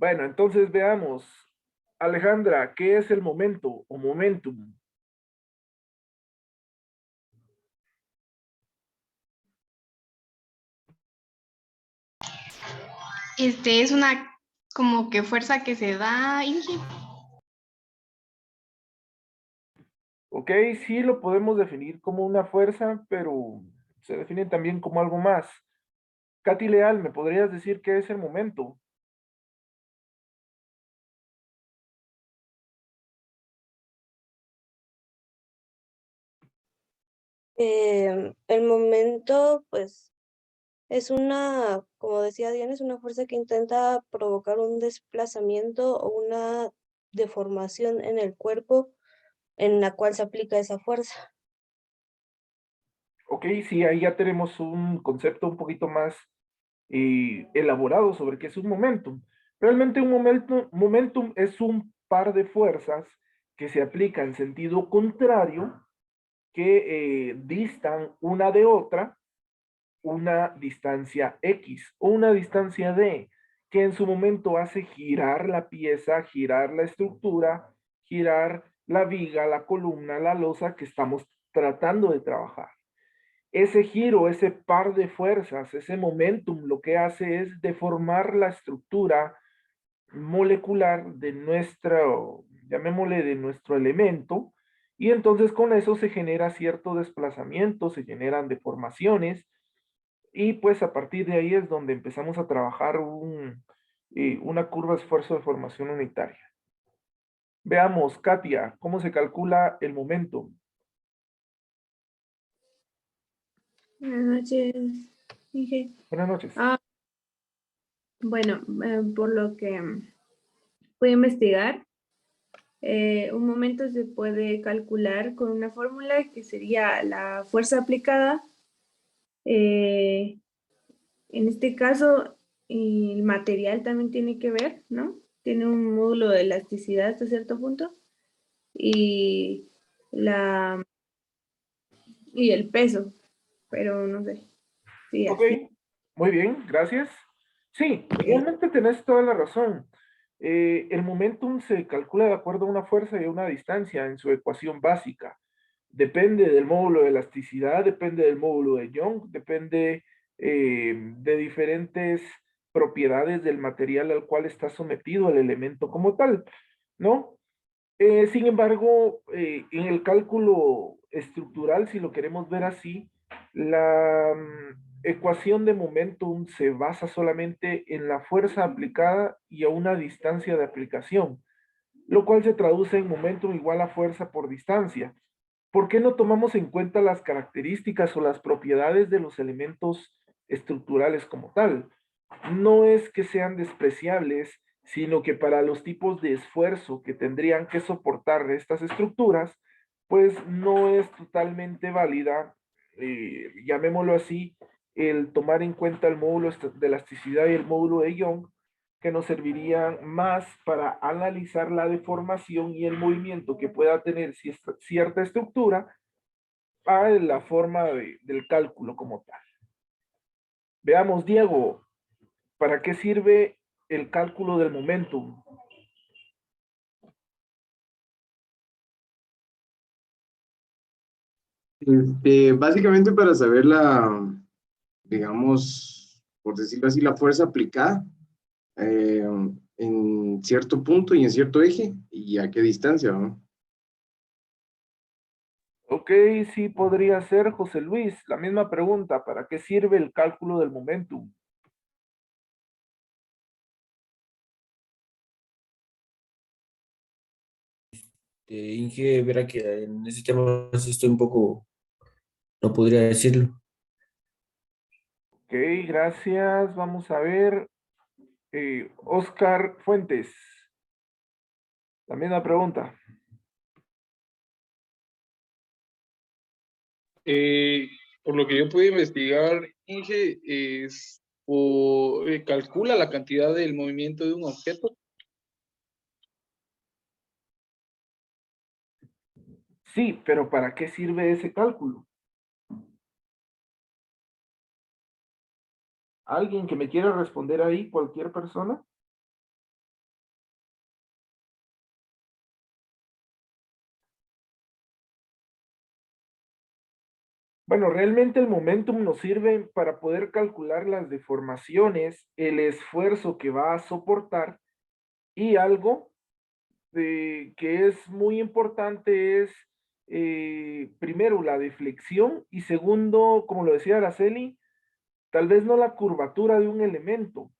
Bueno, entonces veamos. Alejandra, ¿qué es el momento o momentum? Es una como que fuerza que se da, Inge. Ok, sí lo podemos definir como una fuerza, pero se define también como algo más. Katy Leal, ¿me podrías decir qué es el momento? El momento, pues, es una, como decía Diana, es una fuerza que intenta provocar un desplazamiento o una deformación en el cuerpo en la cual se aplica esa fuerza. Ok, sí, ahí ya tenemos un concepto un poquito más elaborado sobre qué es un momentum. Realmente un momentum es un par de fuerzas que se aplican en sentido contrario, que distan una de otra una distancia X o una distancia D, que en su momento hace girar la pieza, girar la estructura, girar la viga, la columna, la losa que estamos tratando de trabajar. Ese giro, ese par de fuerzas, ese momentum, lo que hace es deformar la estructura molecular de nuestro, llamémosle, de nuestro elemento, y entonces con eso se genera cierto desplazamiento, se generan deformaciones, y pues a partir de ahí es donde empezamos a trabajar una curva esfuerzo de formación unitaria. Veamos, Katia, ¿cómo se calcula el momento? Buenas noches, Inge. Buenas noches. Bueno, por lo que pude investigar, un momento se puede calcular con una fórmula que sería la fuerza aplicada. eh, en este caso, el material también tiene que ver, ¿no? Tiene un módulo de elasticidad hasta cierto punto y, la, y el peso, pero no sé. Sí, Ok, así. muy bien, gracias. Sí, realmente tenés toda la razón. El momentum se calcula de acuerdo a una fuerza y a una distancia en su ecuación básica. Depende del módulo de elasticidad, depende del módulo de Young, depende de diferentes propiedades del material al cual está sometido el elemento como tal, ¿no? Sin embargo, en el cálculo estructural, si lo queremos ver así, la ecuación de momentum se basa solamente en la fuerza aplicada y a una distancia de aplicación, lo cual se traduce en momentum igual a fuerza por distancia. ¿Por qué no tomamos en cuenta las características o las propiedades de los elementos estructurales como tal? No es que sean despreciables, sino que para los tipos de esfuerzo que tendrían que soportar estas estructuras, pues no es totalmente válida, llamémoslo así, el tomar en cuenta el módulo de elasticidad y el módulo de Young, que nos servirían más para analizar la deformación y el movimiento que pueda tener cierta estructura a la forma del cálculo como tal. Veamos, Diego, ¿para qué sirve el cálculo del momentum? Básicamente para saber la, digamos, por decirlo así, la fuerza aplicada eh, en cierto punto y en cierto eje y a qué distancia, ¿no? Ok, sí podría ser, José Luis, la misma pregunta, ¿para qué sirve el cálculo del momentum? Inge, verá que en ese tema sí estoy un poco, no podría decirlo. Ok, gracias. Vamos a ver. Oscar Fuentes, la misma pregunta. Eh, por lo que yo pude investigar, Inge, calcula la cantidad del movimiento de un objeto. Sí, pero ¿para qué sirve ese cálculo? ¿Alguien que me quiera responder ahí, cualquier persona? Bueno, realmente el momentum nos sirve para poder calcular las deformaciones, el esfuerzo que va a soportar y algo que es muy importante es, primero, la deflexión y segundo, como lo decía Araceli, tal vez no la curvatura de un elemento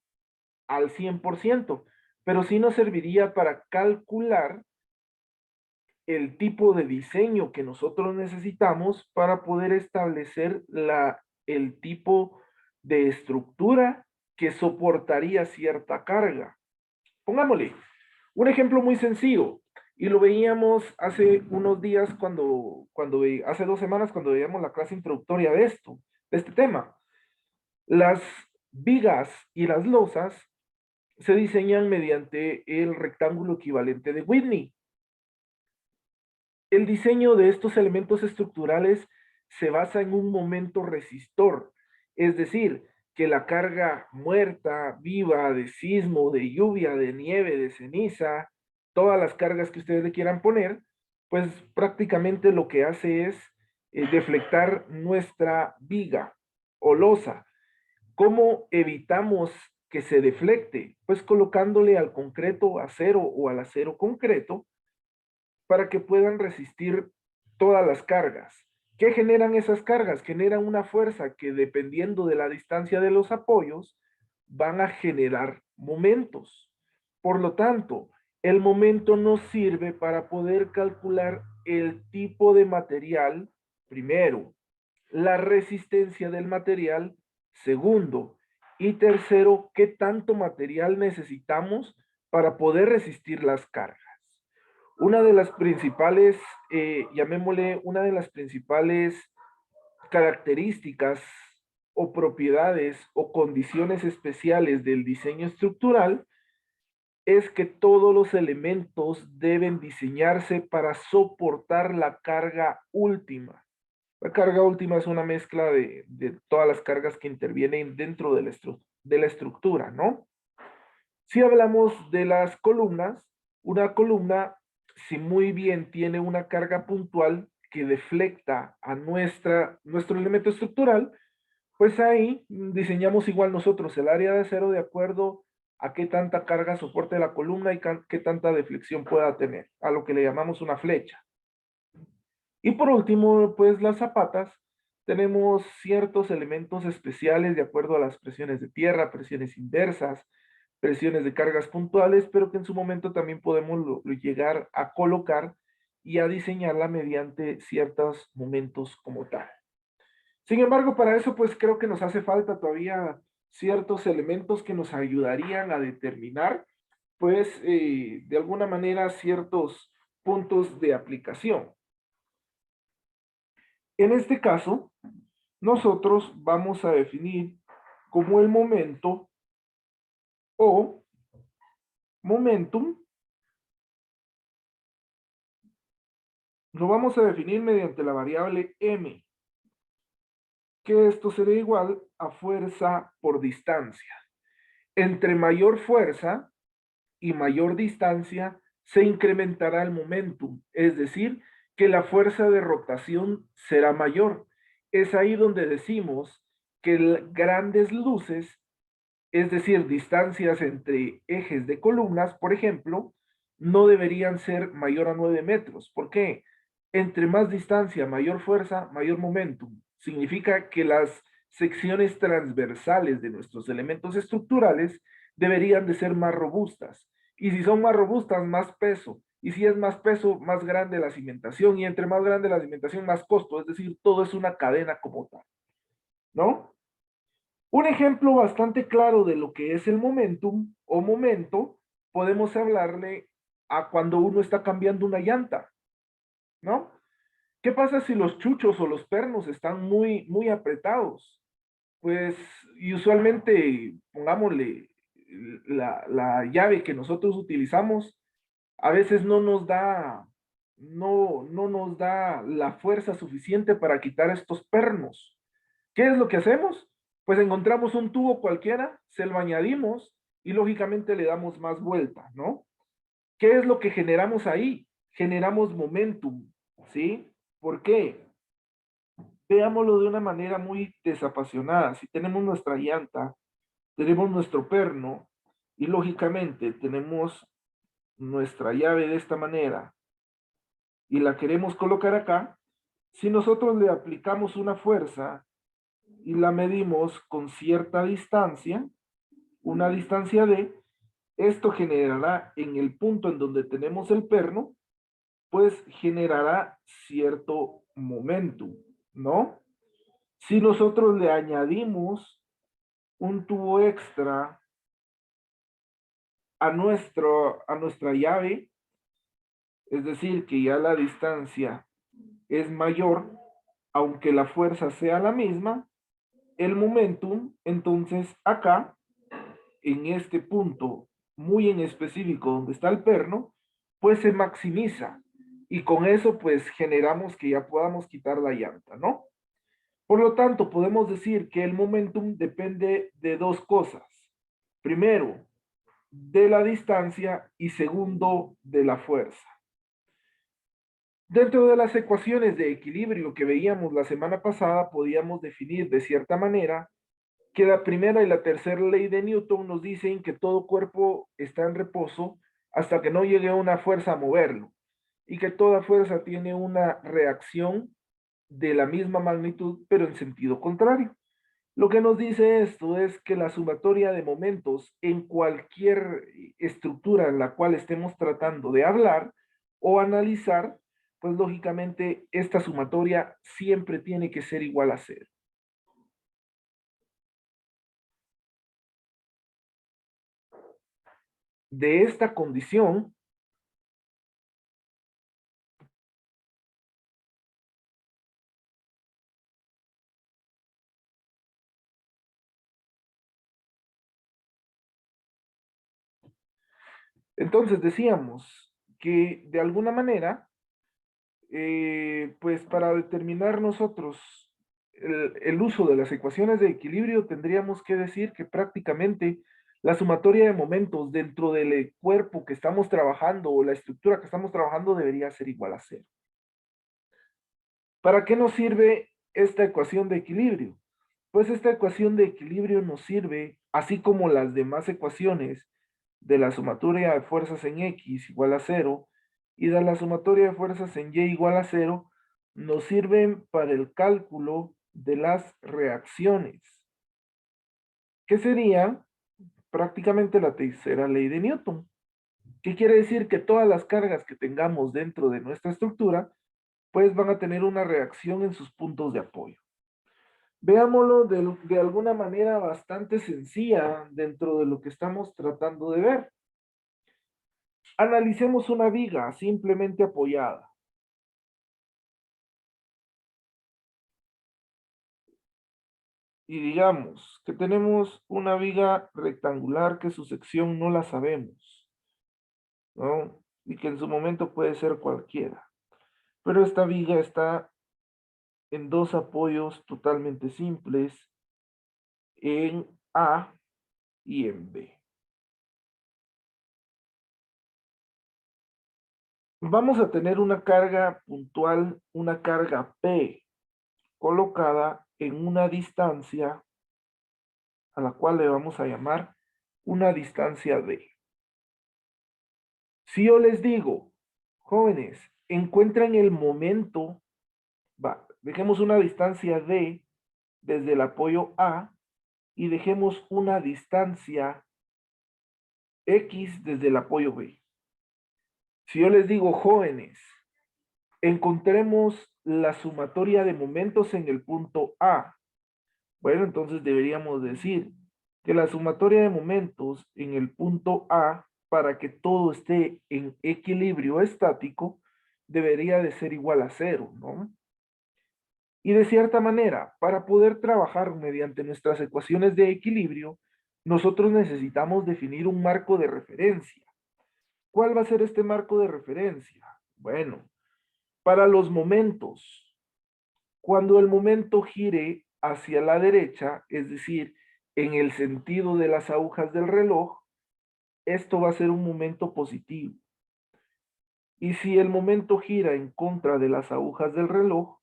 al 100%, pero sí nos serviría para calcular el tipo de diseño que nosotros necesitamos para poder establecer el tipo de estructura que soportaría cierta carga. Pongámosle un ejemplo muy sencillo, y lo veíamos hace unos días hace 2 semanas cuando veíamos la clase introductoria de este tema. Las vigas y las losas se diseñan mediante el rectángulo equivalente de Whitney. El diseño de estos elementos estructurales se basa en un momento resistor, es decir, que la carga muerta, viva, de sismo, de lluvia, de nieve, de ceniza, todas las cargas que ustedes le quieran poner, pues prácticamente lo que hace es deflectar nuestra viga o losa. ¿Cómo evitamos que se deflecte? Pues colocándole al concreto acero o al acero concreto para que puedan resistir todas las cargas. ¿Qué generan esas cargas? Generan una fuerza que dependiendo de la distancia de los apoyos, van a generar momentos. Por lo tanto, el momento nos sirve para poder calcular el tipo de material, primero, la resistencia del material, segundo, y tercero, qué tanto material necesitamos para poder resistir las cargas. Una de las principales, llamémosle, una de las principales características o propiedades o condiciones especiales del diseño estructural es que todos los elementos deben diseñarse para soportar la carga última. La carga última es una mezcla de todas las cargas que intervienen dentro de la estructura, ¿no? Si hablamos de las columnas, una columna, si muy bien tiene una carga puntual que deflecta a nuestro elemento estructural, pues ahí diseñamos igual nosotros el área de acero de acuerdo a qué tanta carga soporte la columna y qué tanta deflexión pueda tener, a lo que le llamamos una flecha. Y por último, pues las zapatas, tenemos ciertos elementos especiales de acuerdo a las presiones de tierra, presiones inversas, presiones de cargas puntuales, pero que en su momento también podemos llegar a colocar y a diseñarla mediante ciertos momentos como tal. Sin embargo, para eso pues creo que nos hace falta todavía ciertos elementos que nos ayudarían a determinar pues de alguna manera ciertos puntos de aplicación. En este caso, nosotros vamos a definir como el momento o momentum, lo vamos a definir mediante la variable m, que esto será igual a fuerza por distancia. Entre mayor fuerza y mayor distancia se incrementará el momentum, es decir, que la fuerza de rotación será mayor. Es ahí donde decimos que grandes luces, es decir, distancias entre ejes de columnas, por ejemplo, no deberían ser mayor a 9 metros. ¿Por qué? Entre más distancia, mayor fuerza, mayor momentum. Significa que las secciones transversales de nuestros elementos estructurales deberían de ser más robustas. Y si son más robustas, más peso. Y si es más peso, más grande la cimentación. Y entre más grande la cimentación, más costo. Es decir, todo es una cadena como tal. ¿No? Un ejemplo bastante claro de lo que es el momentum o momento, podemos hablarle a cuando uno está cambiando una llanta, ¿no? ¿Qué pasa si los chuchos o los pernos están muy, muy apretados? Pues, y usualmente, pongámosle, la llave que nosotros utilizamos, a veces no nos da la fuerza suficiente para quitar estos pernos. ¿Qué es lo que hacemos? Pues encontramos un tubo cualquiera, se lo añadimos y lógicamente le damos más vuelta, ¿no? ¿Qué es lo que generamos ahí? Generamos momentum, ¿sí? ¿Por qué? veámoslo de una manera muy desapasionada. Si tenemos nuestra llanta, tenemos nuestro perno y lógicamente tenemos nuestra llave de esta manera y la queremos colocar acá, si nosotros le aplicamos una fuerza y la medimos con cierta distancia, una distancia D, esto generará en el punto en donde tenemos el perno, pues generará cierto momentum, ¿no? Si nosotros le añadimos un tubo extra a nuestra llave, es decir, que ya la distancia es mayor, aunque la fuerza sea la misma, el momentum, entonces acá, en este punto muy en específico donde está el perno, pues se maximiza. Y con eso pues generamos que ya podamos quitar la llanta, ¿no? Por lo tanto, podemos decir que el momentum depende de dos cosas. Primero, de la distancia y segundo, de la fuerza. Dentro de las ecuaciones de equilibrio que veíamos la semana pasada, podíamos definir de cierta manera que la primera y la tercera ley de Newton nos dicen que todo cuerpo está en reposo hasta que no llegue una fuerza a moverlo y que toda fuerza tiene una reacción de la misma magnitud, pero en sentido contrario. Lo que nos dice esto es que la sumatoria de momentos en cualquier estructura en la cual estemos tratando de hablar o analizar, pues lógicamente esta sumatoria siempre tiene que ser igual a cero. De esta condición, entonces decíamos que de alguna manera, pues para determinar nosotros el uso de las ecuaciones de equilibrio, tendríamos que decir que prácticamente la sumatoria de momentos dentro del cuerpo que estamos trabajando o la estructura que estamos trabajando debería ser igual a cero. ¿Para qué nos sirve esta ecuación de equilibrio? Pues esta ecuación de equilibrio nos sirve, así como las demás ecuaciones de la sumatoria de fuerzas en X igual a cero y de la sumatoria de fuerzas en Y igual a cero, nos sirven para el cálculo de las reacciones, que sería prácticamente la tercera ley de Newton. ¿Qué quiere decir? Que todas las cargas que tengamos dentro de nuestra estructura, pues van a tener una reacción en sus puntos de apoyo. Veámoslo de alguna manera bastante sencilla dentro de lo que estamos tratando de ver. Analicemos una viga simplemente apoyada. Y digamos que tenemos una viga rectangular que su sección no la sabemos, ¿no? Y que en su momento puede ser cualquiera. Pero esta viga está en dos apoyos totalmente simples, en A y en B. Vamos a tener una carga puntual, una carga P, colocada en una distancia a la cual le vamos a llamar una distancia D. Si yo les digo, jóvenes, encuentran el momento, dejemos una distancia D desde el apoyo A y dejemos una distancia X desde el apoyo B. Si yo les digo, jóvenes, encontremos la sumatoria de momentos en el punto A, bueno, entonces deberíamos decir que la sumatoria de momentos en el punto A, para que todo esté en equilibrio estático, debería de ser igual a cero, ¿no? Y de cierta manera, para poder trabajar mediante nuestras ecuaciones de equilibrio, nosotros necesitamos definir un marco de referencia. ¿Cuál va a ser este marco de referencia? Bueno, para los momentos, cuando el momento gire hacia la derecha, es decir, en el sentido de las agujas del reloj, esto va a ser un momento positivo. Y si el momento gira en contra de las agujas del reloj,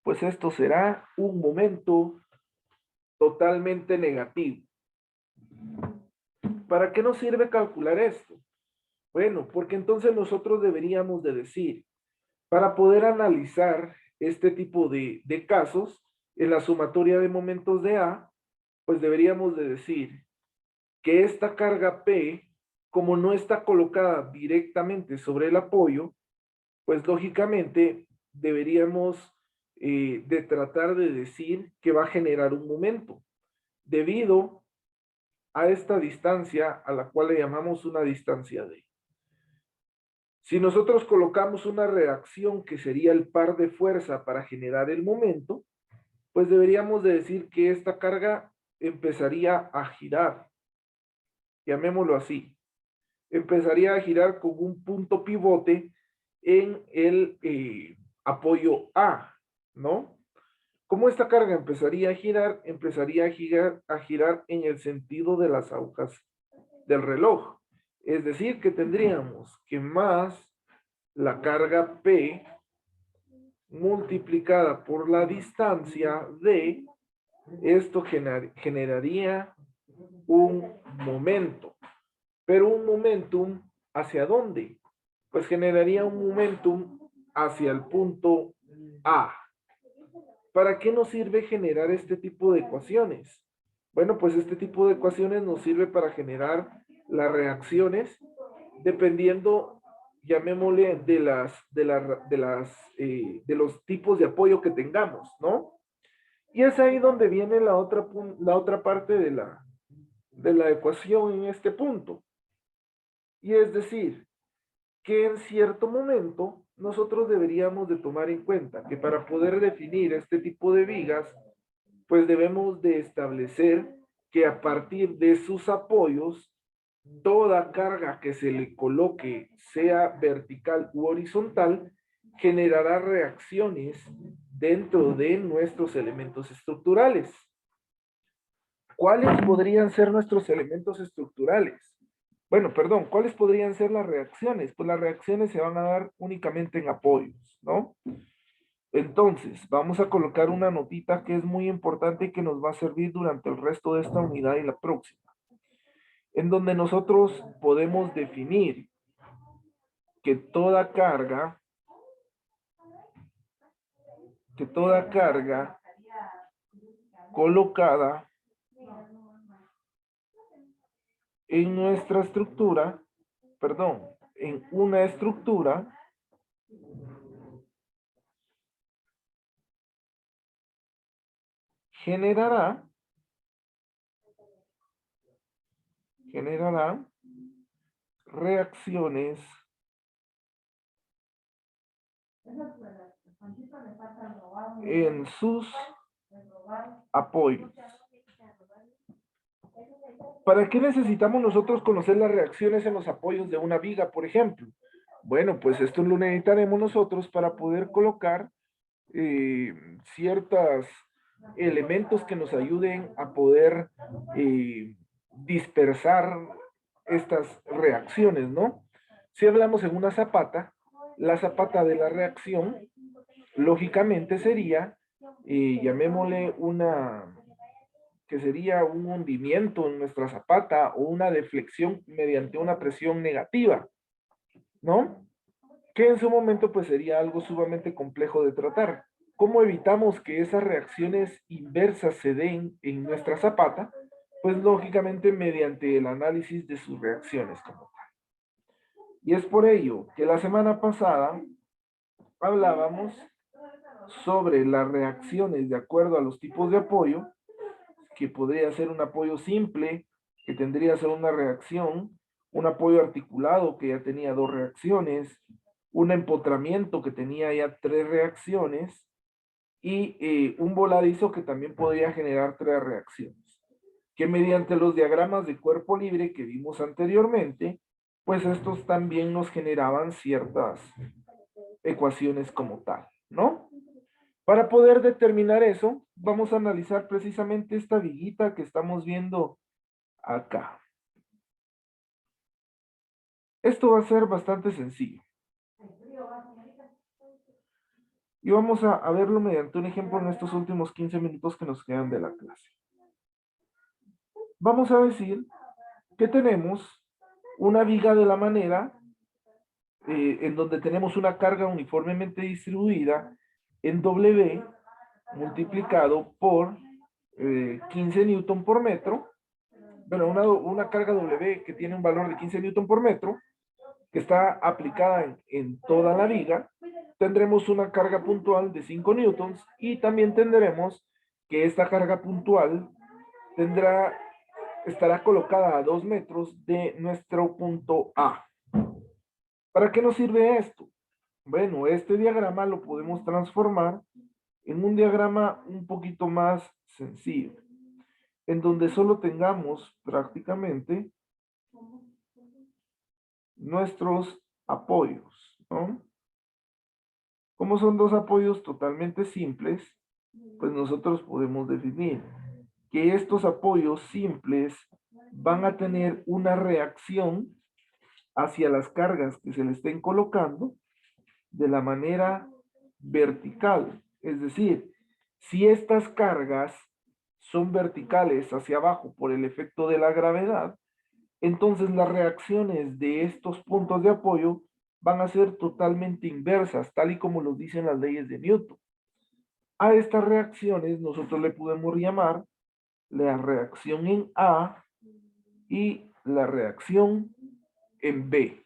pues esto será un momento totalmente negativo. ¿Para qué nos sirve calcular esto? Bueno, porque entonces nosotros deberíamos de decir, para poder analizar este tipo de casos en la sumatoria de momentos de A, pues deberíamos de decir que esta carga P, como no está colocada directamente sobre el apoyo, pues lógicamente deberíamos de tratar de decir que va a generar un momento, debido a esta distancia a la cual le llamamos una distancia D. Si nosotros colocamos una reacción que sería el par de fuerza para generar el momento, pues deberíamos de decir que esta carga empezaría a girar, llamémoslo así, empezaría a girar con un punto pivote en el apoyo A, ¿no? ¿Cómo esta carga empezaría a girar? Empezaría a girar en el sentido de las agujas del reloj. Es decir, que tendríamos que más la carga P multiplicada por la distancia D, esto generaría un momento. Pero un momentum, ¿hacia dónde? Pues generaría un momentum hacia el punto A. ¿Para qué nos sirve generar este tipo de ecuaciones? Bueno, pues este tipo de ecuaciones nos sirve para generar las reacciones dependiendo, llamémosle, de los tipos de apoyo que tengamos, ¿no? Y es ahí donde viene la otra parte de la ecuación en este punto. Y es decir, que en cierto momento nosotros deberíamos de tomar en cuenta que para poder definir este tipo de vigas, pues debemos de establecer que a partir de sus apoyos, toda carga que se le coloque, sea vertical u horizontal, generará reacciones dentro de nuestros elementos estructurales. ¿Cuáles podrían ser nuestros elementos estructurales? Bueno, perdón, ¿cuáles podrían ser las reacciones? Pues las reacciones se van a dar únicamente en apoyos, ¿no? Entonces, vamos a colocar una notita que es muy importante y que nos va a servir durante el resto de esta unidad y la próxima, en donde nosotros podemos definir que toda carga colocada en nuestra estructura, perdón, en una estructura, generará reacciones en sus apoyos. ¿Para qué necesitamos nosotros conocer las reacciones en los apoyos de una viga, por ejemplo? Bueno, pues esto lo necesitaremos nosotros para poder colocar ciertos elementos que nos ayuden a poder dispersar estas reacciones, ¿no? Si hablamos en una zapata, la zapata de la reacción, lógicamente sería, llamémosle que sería un hundimiento en nuestra zapata o una deflexión mediante una presión negativa, ¿no? Que en su momento pues sería algo sumamente complejo de tratar. ¿Cómo evitamos que esas reacciones inversas se den en nuestra zapata? Pues lógicamente mediante el análisis de sus reacciones como tal. Y es por ello que la semana pasada hablábamos sobre las reacciones de acuerdo a los tipos de apoyo, que podría ser un apoyo simple, que tendría que ser una reacción, un apoyo articulado que ya tenía 2 reacciones, un empotramiento que tenía ya 3 reacciones y un voladizo que también podría generar 3 reacciones, que mediante los diagramas de cuerpo libre que vimos anteriormente, pues estos también nos generaban ciertas ecuaciones como tal, ¿no? Para poder determinar eso, vamos a analizar precisamente esta viguita que estamos viendo acá. Esto va a ser bastante sencillo. Y vamos a verlo mediante un ejemplo en estos últimos 15 minutos que nos quedan de la clase. Vamos a decir que tenemos una viga de la manera en donde tenemos una carga uniformemente distribuida en W multiplicado por 15 newton por metro. Bueno, una carga W que tiene un valor de 15 newton por metro, que está aplicada en toda la viga. Tendremos una carga puntual de 5 newtons y también tendremos que esta carga puntual estará colocada a 2 metros de nuestro punto A. ¿Para qué nos sirve esto? Bueno, este diagrama lo podemos transformar en un diagrama un poquito más sencillo, en donde solo tengamos prácticamente nuestros apoyos, ¿no? Como son dos apoyos totalmente simples, pues nosotros podemos definir que estos apoyos simples van a tener una reacción hacia las cargas que se le estén colocando de la manera vertical. Es decir, si estas cargas son verticales hacia abajo por el efecto de la gravedad, entonces las reacciones de estos puntos de apoyo van a ser totalmente inversas, tal y como lo dicen las leyes de Newton. A estas reacciones nosotros le podemos llamar la reacción en A y la reacción en B.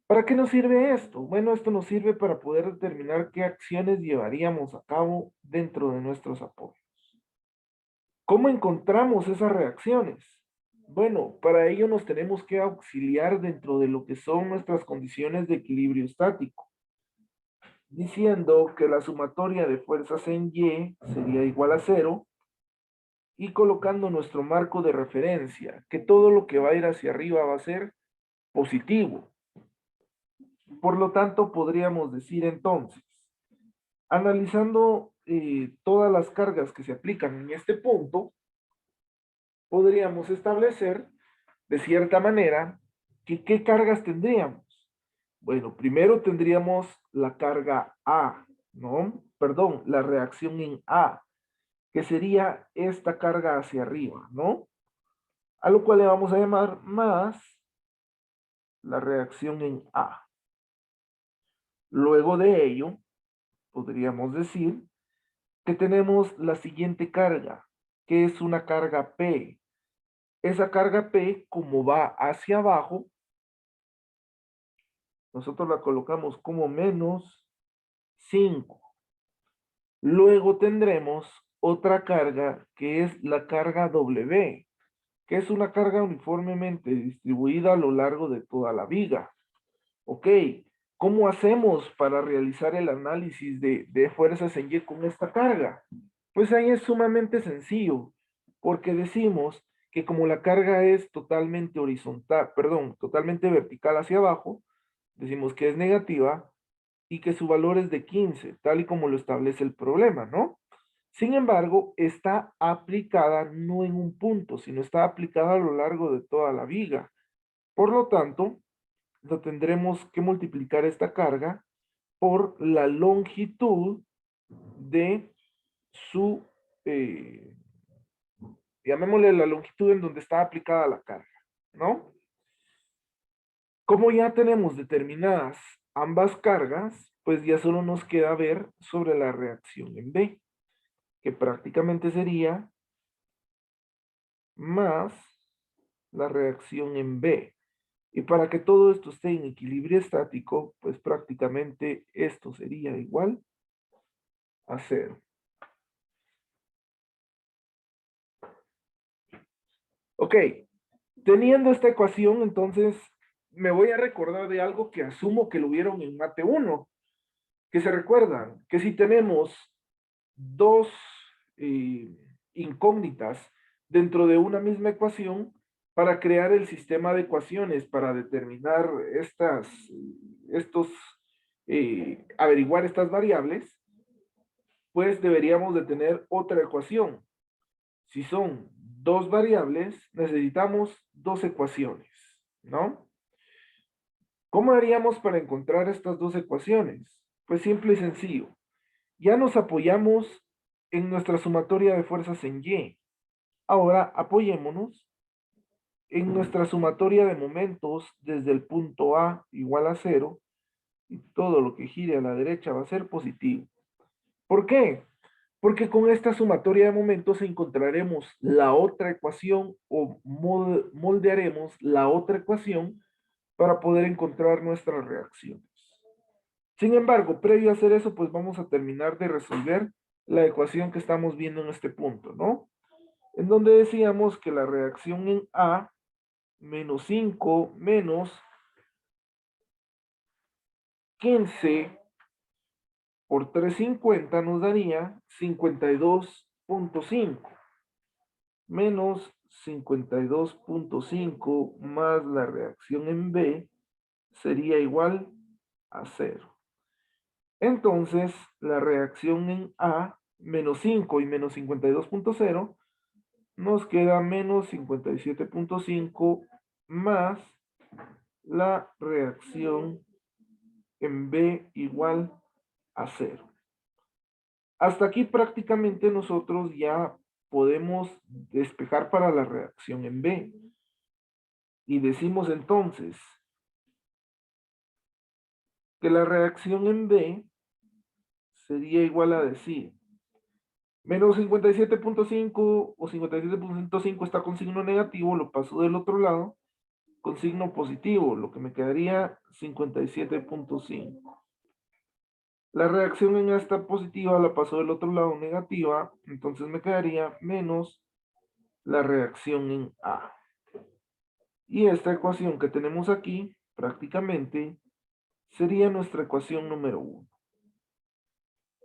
¿Para qué nos sirve esto? Bueno, esto nos sirve para poder determinar qué acciones llevaríamos a cabo dentro de nuestros apoyos. ¿Cómo encontramos esas reacciones? Bueno, para ello nos tenemos que auxiliar dentro de lo que son nuestras condiciones de equilibrio estático, diciendo que la sumatoria de fuerzas en Y sería igual a 0 y colocando nuestro marco de referencia, que todo lo que va a ir hacia arriba va a ser positivo. Por lo tanto, podríamos decir entonces, analizando todas las cargas que se aplican en este punto, podríamos establecer de cierta manera que qué cargas tendríamos. Bueno, primero tendríamos la carga A, ¿no? Perdón, la reacción en A, que sería esta carga hacia arriba, ¿no? A lo cual le vamos a llamar más la reacción en A. Luego de ello, podríamos decir que tenemos la siguiente carga, que es una carga P. Esa carga P, como va hacia abajo, nosotros la colocamos como menos 5. Luego tendremos otra carga que es la carga W, que es una carga uniformemente distribuida a lo largo de toda la viga. Ok, ¿cómo hacemos para realizar el análisis de fuerzas en Y con esta carga? Pues ahí es sumamente sencillo, porque decimos que como la carga es totalmente horizontal, perdón, totalmente vertical hacia abajo, decimos que es negativa y que su valor es de 15, tal y como lo establece el problema, ¿no? Sin embargo, está aplicada no en un punto, sino está aplicada a lo largo de toda la viga. Por lo tanto, lo tendremos que multiplicar esta carga por la longitud de su, llamémosle la longitud en donde está aplicada la carga, ¿no? Como ya tenemos determinadas ambas cargas, pues ya solo nos queda ver sobre la reacción en B, que prácticamente sería más la reacción en B. Y para que todo esto esté en equilibrio estático, pues prácticamente esto sería igual a 0. Ok, teniendo esta ecuación, entonces me voy a recordar de algo que asumo que lo vieron en Mate 1, que se recuerdan que si tenemos dos incógnitas dentro de una misma ecuación, para crear el sistema de ecuaciones, para determinar averiguar estas variables, pues deberíamos de tener otra ecuación. Si son dos variables, necesitamos dos ecuaciones, ¿no? ¿Cómo haríamos para encontrar estas dos ecuaciones? Pues simple y sencillo. Ya nos apoyamos en nuestra sumatoria de fuerzas en Y. Ahora apoyémonos en nuestra sumatoria de momentos desde el punto A igual a 0 y todo lo que gire a la derecha va a ser positivo. ¿Por qué? Porque con esta sumatoria de momentos encontraremos la otra ecuación o moldearemos la otra ecuación para poder encontrar nuestras reacciones. Sin embargo, previo a hacer eso, pues vamos a terminar de resolver la ecuación que estamos viendo en este punto, ¿no? En donde decíamos que la reacción en A menos 5 menos 15 por 350 nos daría 52.5 menos 52.5 más la reacción en B sería igual a 0. Entonces, la reacción en A menos 5 y menos 52.0 nos queda menos 57.5 más la reacción en B igual a 0. Hasta aquí prácticamente nosotros ya podemos despejar para la reacción en B. Y decimos entonces que la reacción en B sería igual a decir menos 57.5 o 57.5 está con signo negativo, lo paso del otro lado con signo positivo, lo que me quedaría 57.5. La reacción en esta positiva la paso del otro lado negativa, entonces me quedaría menos la reacción en A. Y esta ecuación que tenemos aquí, prácticamente, sería nuestra ecuación número 1.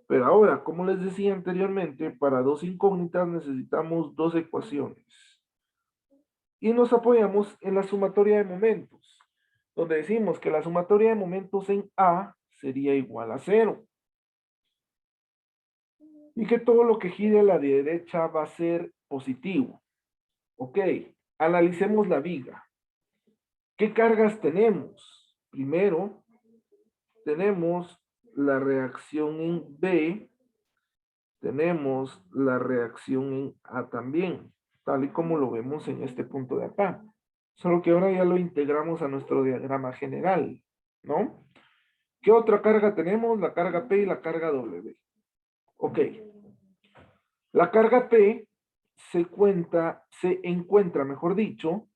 Pero ahora, como les decía anteriormente, para dos incógnitas necesitamos dos ecuaciones. Y nos apoyamos en la sumatoria de momentos, donde decimos que la sumatoria de momentos en A sería igual a 0. Y que todo lo que gire a la derecha va a ser positivo. Ok, analicemos la viga. ¿Qué cargas tenemos? Primero, tenemos la reacción en B, tenemos la reacción en A también, tal y como lo vemos en este punto de acá. Solo que ahora ya lo integramos a nuestro diagrama general, ¿no? ¿Qué otra carga tenemos? La carga P y la carga W. Ok. La carga P se encuentra, mejor dicho,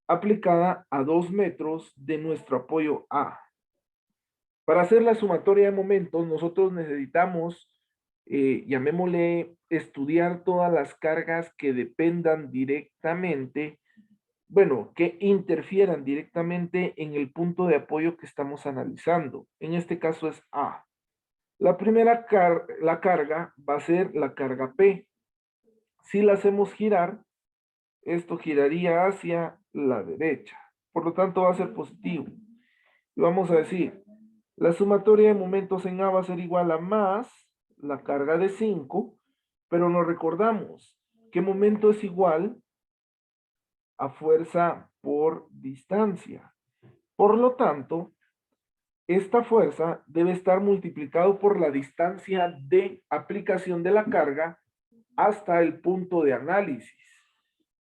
aplicada a 2 metros de nuestro apoyo A. Para hacer la sumatoria de momentos, nosotros necesitamos, llamémosle, estudiar todas las cargas que dependan directamente, bueno, que interfieran directamente en el punto de apoyo que estamos analizando. En este caso es A. La primera carga va a ser la carga P. Si la hacemos girar, esto giraría hacia la derecha. Por lo tanto, va a ser positivo. Y vamos a decir, la sumatoria de momentos en A va a ser igual a más la carga de 5, pero nos recordamos que momento es igual a fuerza por distancia. Por lo tanto, esta fuerza debe estar multiplicado por la distancia de aplicación de la carga hasta el punto de análisis,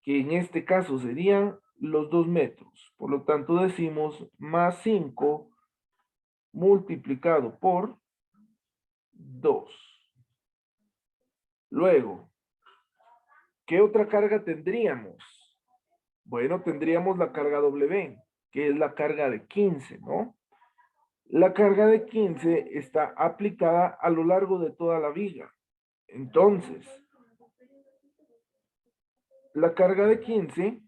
que en este caso serían los 2 metros. Por lo tanto, decimos más 5 multiplicado por 2. Luego, ¿qué otra carga tendríamos? Bueno, tendríamos la carga W, que es la carga de 15, ¿no? La carga de 15 está aplicada a lo largo de toda la viga. Entonces, la carga de 15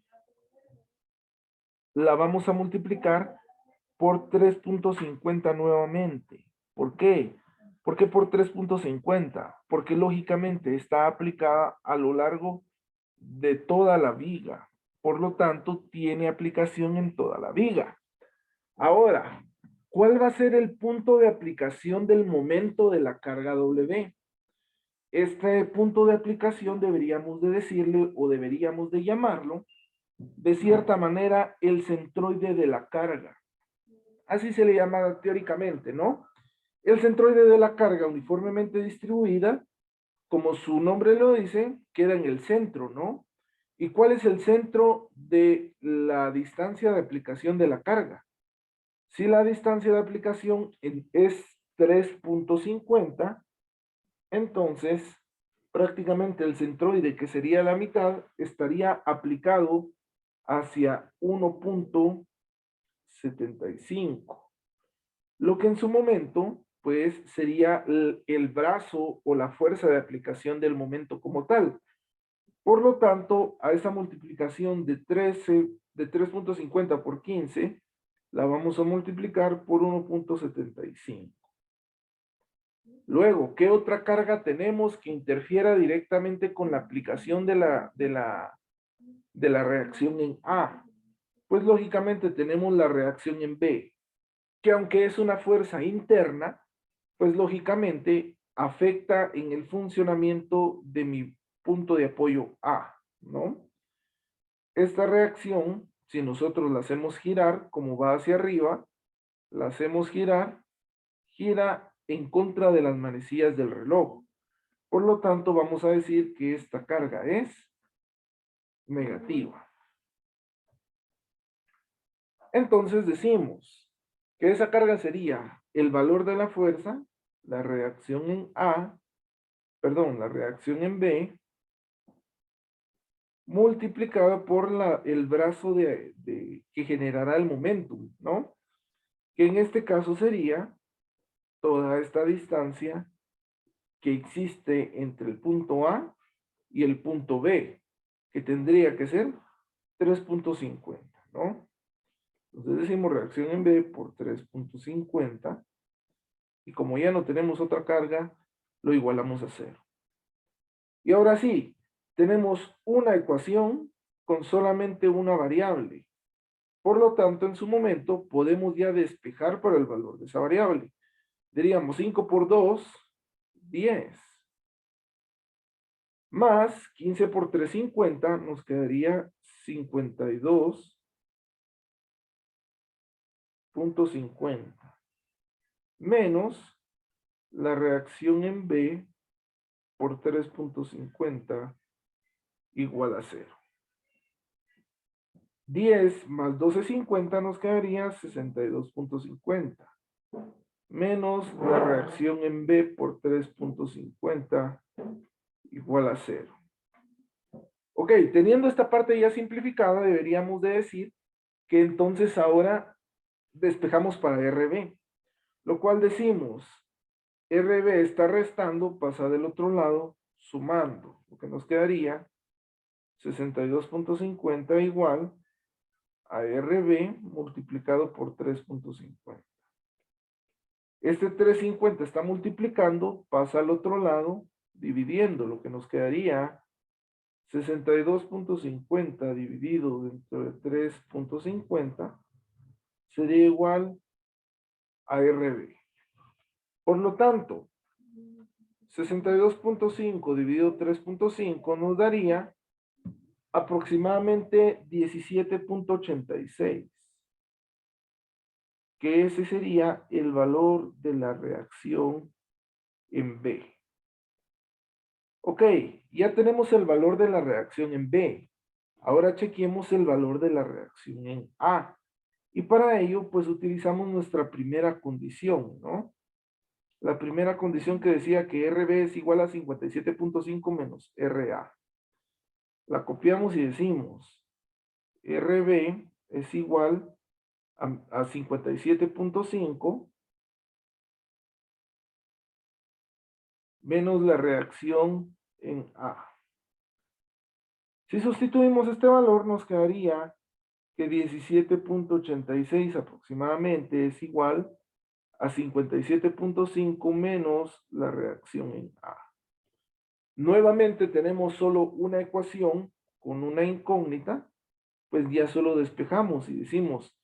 la vamos a multiplicar por 3.50 nuevamente. ¿Por qué? ¿Por qué por 3.50? Porque lógicamente está aplicada a lo largo de toda la viga. Por lo tanto, tiene aplicación en toda la viga. Ahora, ¿cuál va a ser el punto de aplicación del momento de la carga W? Este punto de aplicación deberíamos de decirle o deberíamos de llamarlo de cierta manera el centroide de la carga. Así se le llama teóricamente, ¿no? El centroide de la carga uniformemente distribuida, como su nombre lo dice, queda en el centro, ¿no? ¿Y cuál es el centro de la distancia de aplicación de la carga? Si la distancia de aplicación es 3.50, entonces prácticamente el centroide, que sería la mitad, estaría aplicado hacia 1.75. Lo que en su momento, pues, sería el brazo o la fuerza de aplicación del momento como tal. Por lo tanto, a esa multiplicación de 3.50 por 15, la vamos a multiplicar por 1.75. Luego, ¿qué otra carga tenemos que interfiera directamente con la aplicación de la reacción en A? Pues lógicamente tenemos la reacción en B, que aunque es una fuerza interna, pues lógicamente afecta en el funcionamiento de mi punto de apoyo A, ¿no? Esta reacción, si nosotros la hacemos girar, como va hacia arriba, la hacemos girar, gira en contra de las manecillas del reloj. Por lo tanto, vamos a decir que esta carga es negativa. Entonces decimos que esa carga sería el valor de la fuerza, la reacción en A, perdón, la reacción en B, multiplicada por el brazo que generará el momentum, ¿no? Que en este caso sería toda esta distancia que existe entre el punto A y el punto B, que tendría que ser 3.50, ¿no? Entonces decimos reacción en B por 3.50, y como ya no tenemos otra carga, lo igualamos a 0. Y ahora sí, tenemos una ecuación con solamente una variable. Por lo tanto, en su momento, podemos ya despejar para el valor de esa variable. Diríamos 5 por 2, 10. Más 15 por 3, 50, nos quedaría 52.50. Menos la reacción en B por 3.50 igual a 0. 10 más 12.50 nos quedaría 62.50. Menos la reacción en B por 3.50 igual a 0. Ok, teniendo esta parte ya simplificada, deberíamos de decir que entonces ahora despejamos para RB, lo cual decimos, RB está restando, pasa del otro lado, sumando, lo que nos quedaría 62.50 igual a RB multiplicado por 3.50. Este 3.50 está multiplicando, pasa al otro lado, dividiendo, lo que nos quedaría 62.50 dividido dentro de 3.50 sería igual a RB. Por lo tanto, 62.5 dividido 3.5 nos daría aproximadamente 17.86, que ese sería el valor de la reacción en B. Ok, ya tenemos el valor de la reacción en B. Ahora chequemos el valor de la reacción en A. Y para ello, pues utilizamos nuestra primera condición, ¿no? La primera condición que decía que RB es igual a 57.5 menos RA. La copiamos y decimos, RB es igual a 57.5 menos la reacción en A. Si sustituimos este valor, nos quedaría que 17.86 aproximadamente es igual a 57.5 menos la reacción en A. Nuevamente tenemos solo una ecuación con una incógnita, pues ya solo despejamos y decimos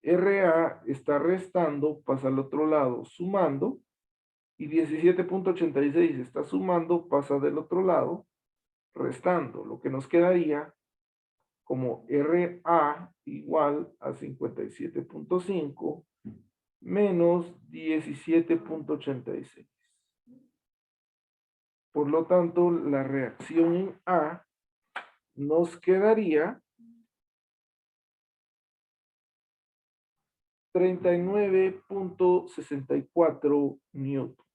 RA está restando, pasa al otro lado sumando, y 17.86 está sumando, pasa del otro lado restando, lo que nos quedaría como RA igual a 57.5 menos 17.86. Por lo tanto, la reacción en A nos quedaría 39.64 newtons.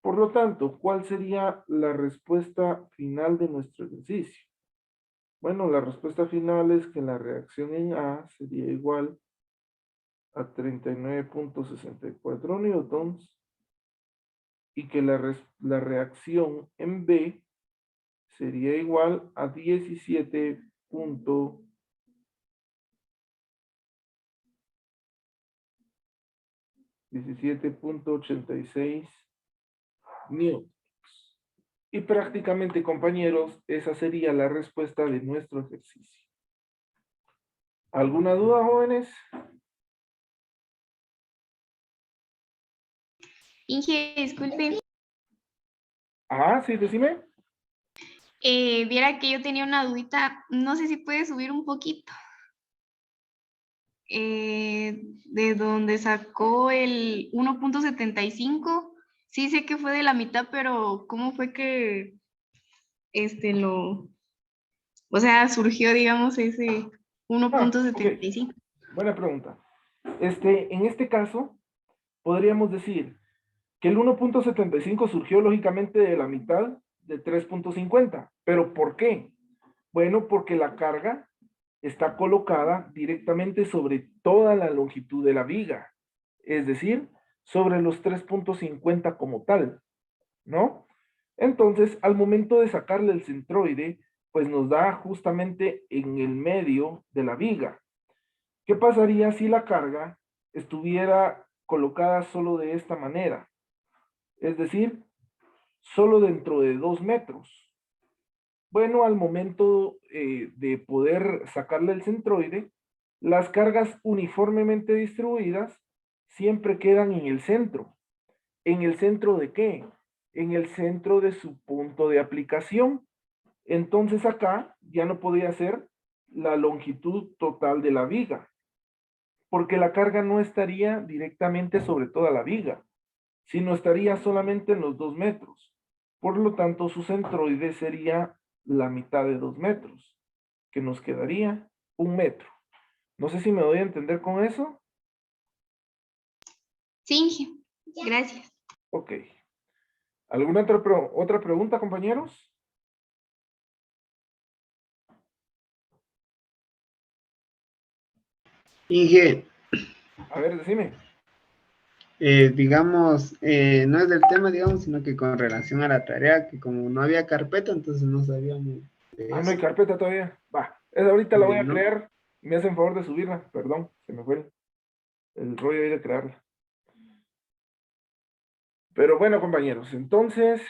Por lo tanto, ¿cuál sería la respuesta final de nuestro ejercicio? Bueno, la respuesta final es que la reacción en A sería igual a 39.64 newtons y que la reacción en B sería igual a 17.86 newtons. Y prácticamente, compañeros, esa sería la respuesta de nuestro ejercicio. ¿Alguna duda, jóvenes? Inge, disculpe. Ah, sí, decime. Viera que yo tenía una dudita, no sé si puede subir un poquito. De donde sacó el 1.75, sí sé que fue de la mitad, pero ¿cómo fue que o sea, surgió, digamos, ese Ok. 1.75? Buena pregunta. En este caso, podríamos decir que el 1.75 surgió lógicamente de la mitad de 3.50. ¿Pero por qué? Bueno, porque la carga está colocada directamente sobre toda la longitud de la viga, es decir, sobre los 3.50 como tal, ¿no? Entonces, al momento de sacarle el centroide, pues nos da justamente en el medio de la viga. ¿Qué pasaría si la carga estuviera colocada solo de esta manera? Es decir, solo dentro de 2 metros. Bueno, al momento de poder sacarle el centroide, las cargas uniformemente distribuidas siempre quedan en el centro. ¿En el centro de qué? En el centro de su punto de aplicación. Entonces acá ya no podría ser la longitud total de la viga, porque la carga no estaría directamente sobre toda la viga, sino estaría solamente en los 2 metros. Por lo tanto, su centroide sería la mitad de 2 metros, que nos quedaría 1 metro. No sé si me doy a entender con eso. Sí, Inge, gracias. Ok. ¿Alguna otra pregunta, compañeros? Inge, A ver, decime. digamos, no es del tema, digamos, sino que con relación a la tarea, que como no había carpeta, entonces no sabíamos de Ah, no hay eso. carpeta todavía. Va, esa ahorita la voy a No. crear. Me hacen favor de subirla. Perdón, se me fue el rollo ahí de crearla. Pero bueno, compañeros, entonces,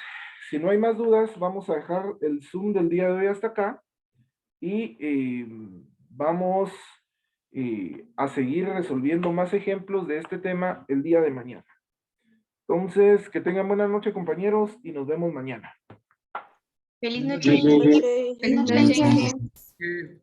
si no hay más dudas, vamos a dejar el Zoom del día de hoy hasta acá y vamos a seguir resolviendo más ejemplos de este tema el día de mañana. Entonces, que tengan buena noche, compañeros, y nos vemos mañana. Feliz Buenas noche. noches. Feliz Buenas noche. noches. Eh,